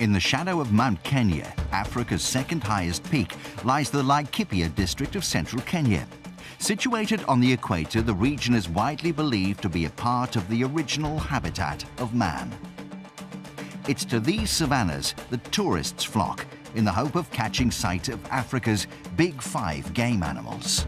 In the shadow of Mount Kenya, Africa's second highest peak, lies the Laikipia district of central Kenya. Situated on the equator, the region is widely believed to be a part of the original habitat of man. It's to these savannas that tourists flock in the hope of catching sight of Africa's big five game animals.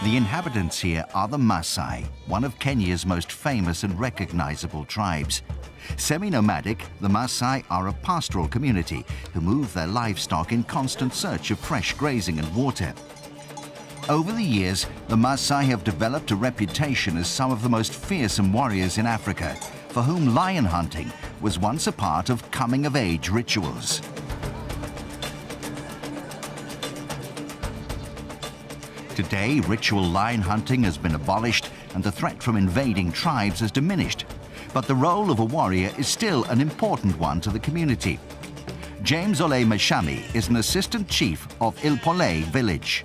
The inhabitants here are the Maasai, one of Kenya's most famous and recognizable tribes. Semi-nomadic, the Maasai are a pastoral community who move their livestock in constant search of fresh grazing and water. Over the years, the Maasai have developed a reputation as some of the most fearsome warriors in Africa, for whom lion hunting was once a part of coming-of-age rituals. Today, ritual lion hunting has been abolished and the threat from invading tribes has diminished. But the role of a warrior is still an important one to the community. James Ole Mashami is an assistant chief of Ilpolei village.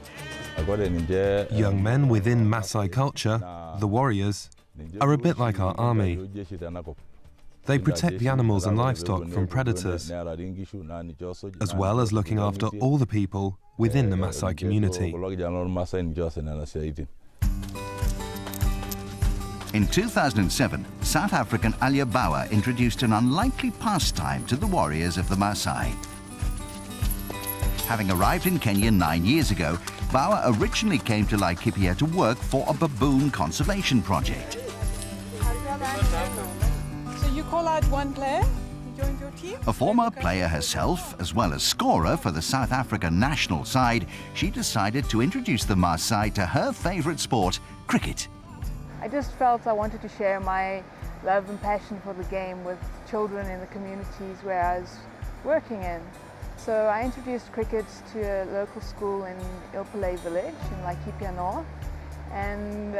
Young men within Maasai culture, the warriors, are a bit like our army. They protect the animals and livestock from predators, as well as looking after all the people within the Maasai community. In 2007, South African Alia Bauer introduced an unlikely pastime to the warriors of the Maasai. Having arrived in Kenya 9 years ago, Bauer originally came to Laikipia to work for a baboon conservation project. So you call out one player? He joined your team? A former player herself, as well as scorer for the South African national side, she decided to introduce the Maasai to her favourite sport, cricket. I just felt I wanted to share my love and passion for the game with children in the communities where I was working in. So I introduced cricket to a local school in Ilpolei village in Laikipia North, and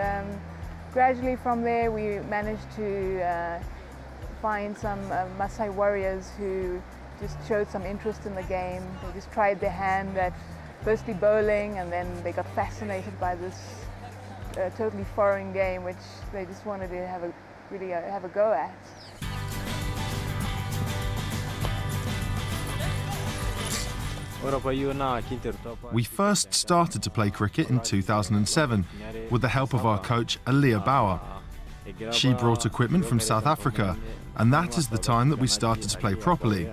gradually from there we managed to find some Maasai warriors who just showed some interest in the game. They just tried their hand at firstly bowling, and then they got fascinated by this totally foreign game which they just wanted to really have a go at. We first started to play cricket in 2007 with the help of our coach Alia Bauer. She brought equipment from South Africa, and that is the time that we started to play properly.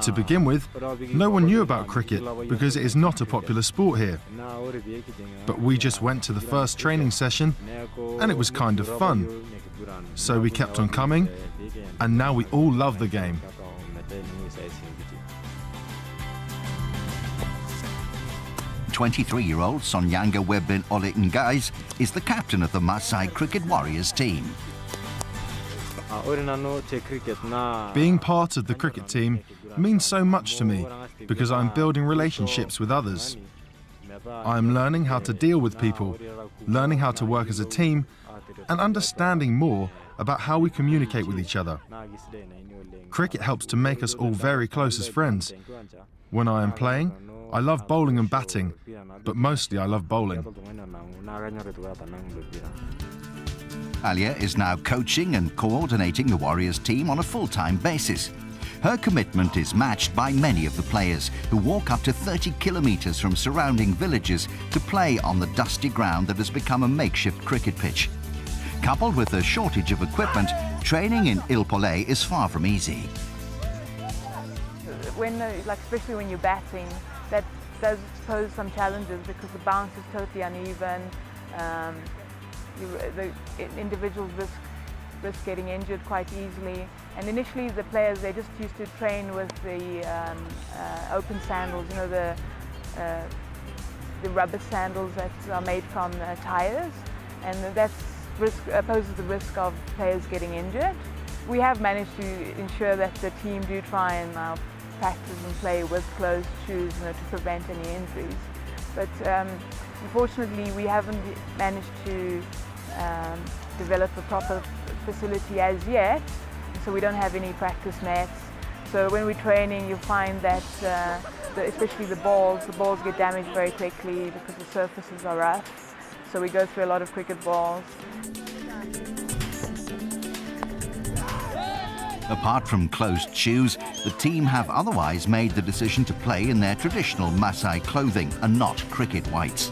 To begin with, no one knew about cricket because it is not a popular sport here. But we just went to the first training session and it was kind of fun. So we kept on coming, and now we all love the game. "23-year-old Sonyanga Webben Ole Ngais is the captain of the Maasai Cricket Warriors team. Being part of the cricket team means so much to me because I'm building relationships with others. I'm learning how to deal with people, learning how to work as a team, and understanding more about how we communicate with each other. Cricket helps to make us all very close as friends. When I am playing, I love bowling and batting, but mostly I love bowling. Alia is now coaching and coordinating the Warriors team on a full-time basis. Her commitment is matched by many of the players who walk up to 30 kilometres from surrounding villages to play on the dusty ground that has become a makeshift cricket pitch. Coupled with a shortage of equipment, training in Ilpolei is far from easy. Especially when you're batting, that does pose some challenges because the bounce is totally uneven. The individuals risk getting injured quite easily. And initially the players, they just used to train with the open sandals, you know, the rubber sandals that are made from tires, and that poses the risk of players getting injured. We have managed to ensure that the team do try and practice and play with closed shoes, you know, to prevent any injuries. But unfortunately, we haven't managed to develop a proper facility as yet. so we don't have any practice mats. So when we're training, you find that especially the balls get damaged very quickly because the surfaces are rough. So we go through a lot of cricket balls. Apart from closed shoes, the team have otherwise made the decision to play in their traditional Maasai clothing and not cricket whites.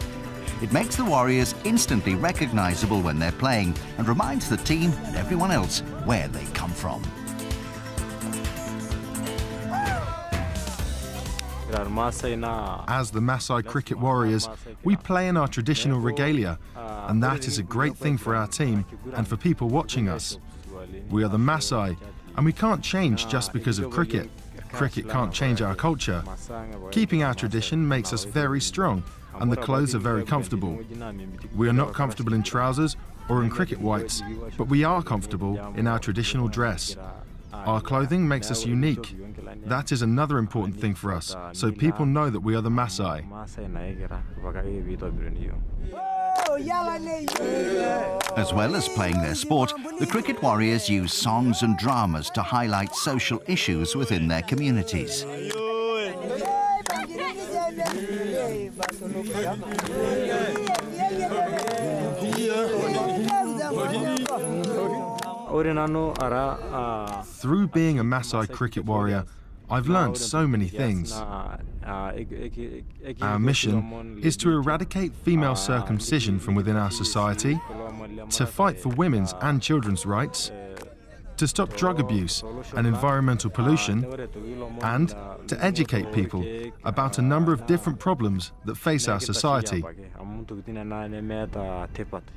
It makes the Warriors instantly recognisable when they're playing and reminds the team and everyone else where they come from. As the Maasai Cricket Warriors, we play in our traditional regalia, and that is a great thing for our team and for people watching us. We are the Maasai, and we can't change just because of cricket. Cricket can't change our culture. Keeping our tradition makes us very strong, and the clothes are very comfortable. We are not comfortable in trousers or in cricket whites, but we are comfortable in our traditional dress. Our clothing makes us unique. That is another important thing for us, so people know that we are the Maasai. As well as playing their sport, the Cricket Warriors use songs and dramas to highlight social issues within their communities. Through being a Maasai cricket warrior, I've learned so many things. Our mission is to eradicate female circumcision from within our society, to fight for women's and children's rights, to stop drug abuse and environmental pollution, and to educate people about a number of different problems that face our society.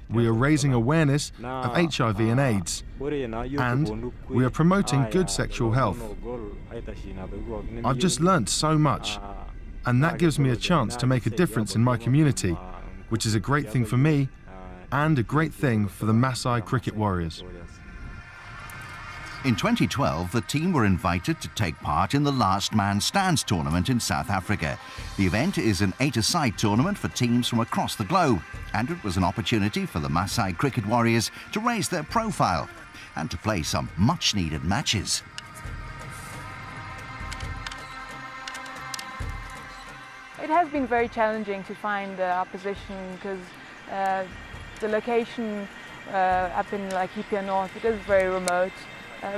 We are raising awareness of HIV and AIDS, and we are promoting good sexual health. I've just learnt so much, and that gives me a chance to make a difference in my community, which is a great thing for me and a great thing for the Maasai Cricket Warriors. In 2012, the team were invited to take part in the Last Man Stands tournament in South Africa. The event is an 8-a-side tournament for teams from across the globe, and it was an opportunity for the Maasai Cricket Warriors to raise their profile and to play some much-needed matches. It has been very challenging to find our position because the location up in Laikipia North, it is very remote.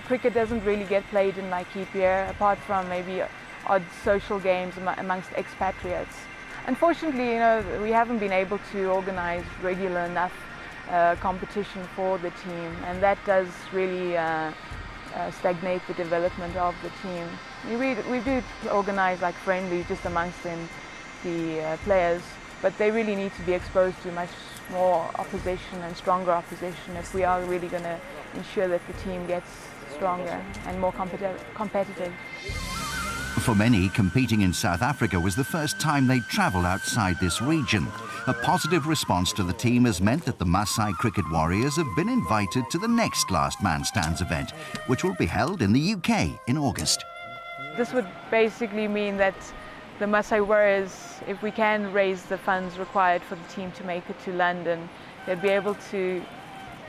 Cricket doesn't really get played in Laikipia, apart from maybe odd social games amongst expatriates. Unfortunately, we haven't been able to organize regular enough competition for the team, and that does really stagnate the development of the team. We do organize friendlies just amongst the players, but they really need to be exposed to much more opposition and stronger opposition if we are really going to ensure that the team gets stronger and more competitive. For many, competing in South Africa was the first time they'd travelled outside this region. A positive response to the team has meant that the Maasai Cricket Warriors have been invited to the next Last Man Stands event, which will be held in the UK in August. This would basically mean that the Maasai Warriors, if we can raise the funds required for the team to make it to London, they'd be able to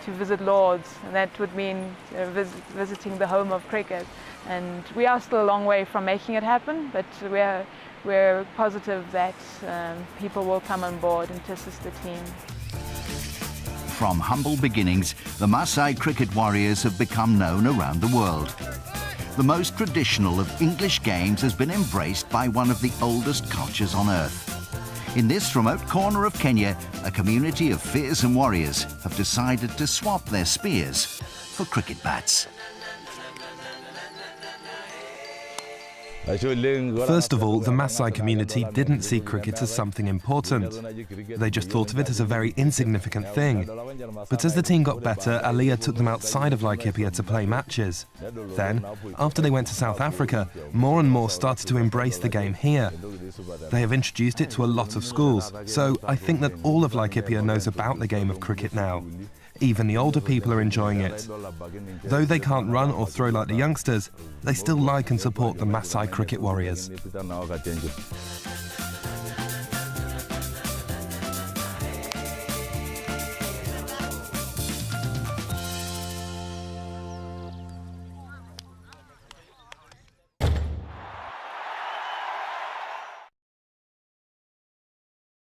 visit Lords, and that would mean visiting the home of cricket. And we are still a long way from making it happen, but we're positive that people will come on board and to assist the team. From humble beginnings, the Maasai Cricket Warriors have become known around the world. The most traditional of English games has been embraced by one of the oldest cultures on earth. In this remote corner of Kenya, a community of fearsome warriors have decided to swap their spears for cricket bats. First of all, the Maasai community didn't see cricket as something important. They just thought of it as a very insignificant thing. But as the team got better, Aliyah took them outside of Laikipia to play matches. Then, after they went to South Africa, more and more started to embrace the game here. They have introduced it to a lot of schools, so I think that all of Laikipia knows about the game of cricket now. Even the older people are enjoying it. Though they can't run or throw like the youngsters, they still like and support the Maasai Cricket Warriors.